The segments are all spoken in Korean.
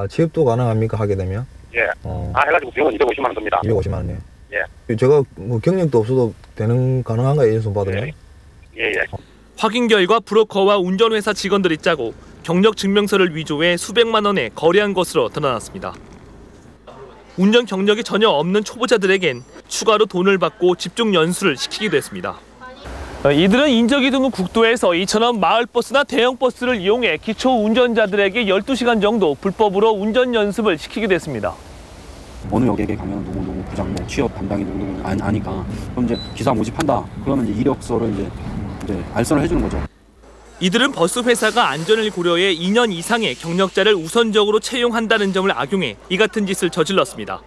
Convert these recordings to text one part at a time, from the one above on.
취업도 가능합니까? 하게 되면? 예. 해가지고 비용은 250만 원 듭니다. 250만 원이요? 예. 제가 뭐 경력도 없어도 가능한가요? 인수 받으면? 예. 확인 결과 브로커와 운전회사 직원들이 짜고 경력 증명서를 위조해 수백만 원에 거래한 것으로 드러났습니다. 운전 경력이 전혀 없는 초보자들에겐 추가로 돈을 받고 집중 연수를 시키기도 했습니다. 이들은 인적이 드문 국도에서 이처럼 마을버스나 대형버스를 이용해 기초 운전자들에게 12시간 정도 불법으로 운전 연습을 시키기도 했습니다. 어느 역에 가면 누구 부장 취업 담당이 누구 아니까 그럼 이제 기사 모집한다. 그러면 이제 이력서를 이제 알선을 해주는 거죠. 이들은 버스 회사가 안전을 고려해 2년 이상의 경력자를 우선적으로 채용한다는 점을 악용해 이 같은 짓을 저질렀습니다.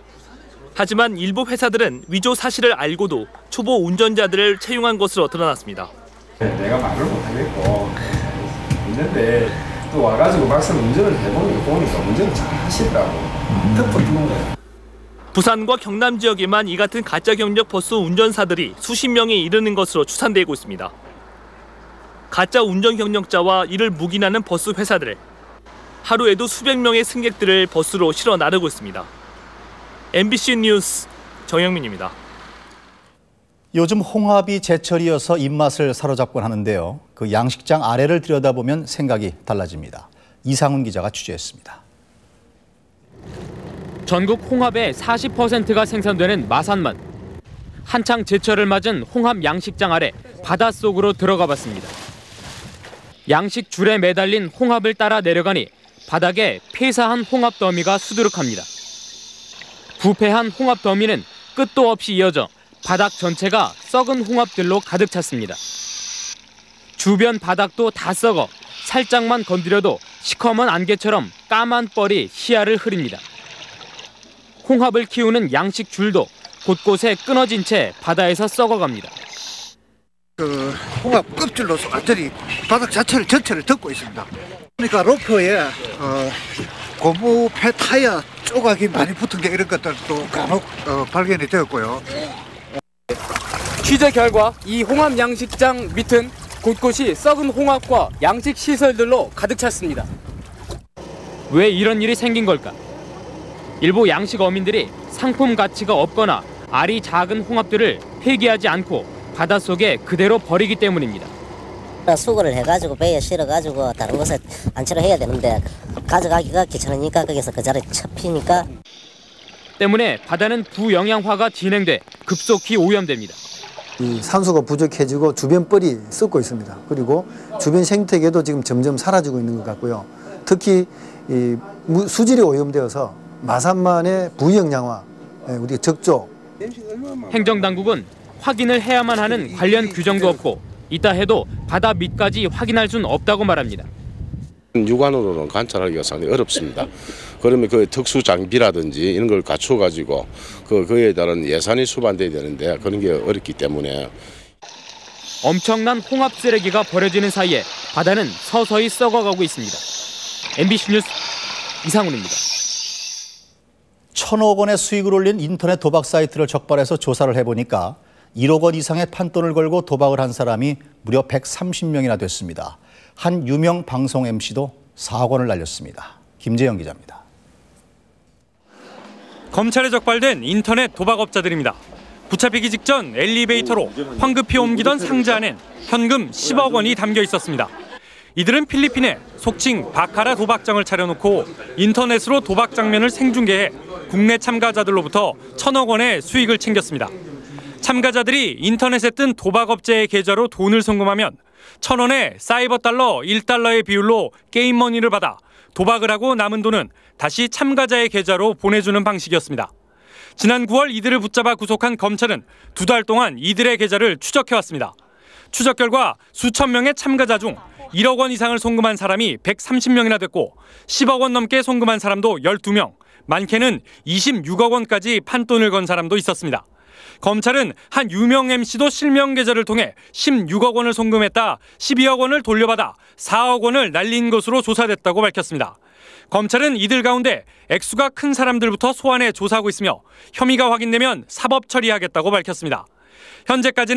하지만 일부 회사들은 위조 사실을 알고도 초보 운전자들을 채용한 것으로 드러났습니다. 내가 말을 못하겠고 있는데 또 와가지고 막상 운전을 해보는 거 보니까 운전을 잘 하시더라고. 득도 뜨는 거예요. 부산과 경남 지역에만 이 같은 가짜 경력 버스 운전사들이 수십 명에 이르는 것으로 추산되고 있습니다. 가짜 운전 경력자와 이를 묵인하는 버스 회사들. 하루에도 수백 명의 승객들을 버스로 실어 나르고 있습니다. MBC 뉴스 정영민입니다. 요즘 홍합이 제철이어서 입맛을 사로잡곤 하는데요. 그 양식장 아래를 들여다보면 생각이 달라집니다. 이상훈 기자가 취재했습니다. 전국 홍합의 40%가 생산되는 마산만. 한창 제철을 맞은 홍합 양식장 아래 바닷속으로 들어가 봤습니다. 양식 줄에 매달린 홍합을 따라 내려가니 바닥에 폐사한 홍합 더미가 수두룩합니다. 부패한 홍합 더미는 끝도 없이 이어져 바닥 전체가 썩은 홍합들로 가득 찼습니다. 주변 바닥도 다 썩어 살짝만 건드려도 시커먼 안개처럼 까만 뻘이 시야를 흐립니다. 홍합을 키우는 양식 줄도 곳곳에 끊어진 채 바다에서 썩어갑니다. 홍합 껍질로 완전히 바닥 전체를 덮고 있습니다. 그러니까 로프에 고무 폐 타이어 조각이 많이 붙은 게 이런 것들도 간혹 발견이 되었고요. 취재 결과 이 홍합 양식장 밑은 곳곳이 썩은 홍합과 양식 시설들로 가득 찼습니다. 왜 이런 일이 생긴 걸까? 일부 양식 어민들이 상품 가치가 없거나 알이 작은 홍합들을 폐기하지 않고 바닷속에 그대로 버리기 때문입니다. 수거를 해가지고 배에 실어가지고 다른 곳에 안치를 해야 되는데 가져가기가 귀찮으니까 거기서 그 자리에 접히니까. 때문에 바다는 부영양화가 진행돼 급속히 오염됩니다. 이 산소가 부족해지고 주변 뻘이 썩고 있습니다. 그리고 주변 생태계도 지금 점점 사라지고 있는 것 같고요. 특히 이 수질이 오염되어서 마산만의 부영양화, 우리 적조. 행정당국은 확인을 해야만 하는 관련 규정도 없고 있다 해도 바다 밑까지 확인할 수는 없다고 말합니다. 육안으로는 관찰하기가 상당히 어렵습니다. 그러면 그 특수 장비라든지 이런 걸 갖춰가지고 그에 따른 예산이 수반돼야 되는데 그런 게 어렵기 때문에. 엄청난 홍합 쓰레기가 버려지는 사이에 바다는 서서히 썩어가고 있습니다. MBC 뉴스 이상훈입니다. 1,000억 원의 수익을 올린 인터넷 도박 사이트를 적발해서 조사를 해보니까 1억 원 이상의 판돈을 걸고 도박을 한 사람이 무려 130명이나 됐습니다. 한 유명 방송 MC도 4억 원을 날렸습니다. 김재영 기자입니다. 검찰에 적발된 인터넷 도박업자들입니다. 붙잡히기 직전 엘리베이터로 황급히 옮기던 상자 안엔 현금 10억 원이 담겨 있었습니다. 이들은 필리핀에 속칭 바카라 도박장을 차려놓고 인터넷으로 도박 장면을 생중계해 국내 참가자들로부터 1,000억 원의 수익을 챙겼습니다. 참가자들이 인터넷에 뜬 도박업체의 계좌로 돈을 송금하면 1,000원에 사이버 달러 1달러의 비율로 게임머니를 받아 도박을 하고 남은 돈은 다시 참가자의 계좌로 보내주는 방식이었습니다. 지난 9월 이들을 붙잡아 구속한 검찰은 2달 동안 이들의 계좌를 추적해왔습니다. 추적 결과 수천 명의 참가자 중 1억 원 이상을 송금한 사람이 130명이나 됐고 10억 원 넘게 송금한 사람도 12명, 많게는 26억 원까지 판돈을 건 사람도 있었습니다. 검찰은 한 유명 MC도 실명 계좌를 통해 16억 원을 송금했다 12억 원을 돌려받아 4억 원을 날린 것으로 조사됐다고 밝혔습니다. 검찰은 이들 가운데 액수가 큰 사람들부터 소환해 조사하고 있으며 혐의가 확인되면 사법 처리하겠다고 밝혔습니다. 현재까지는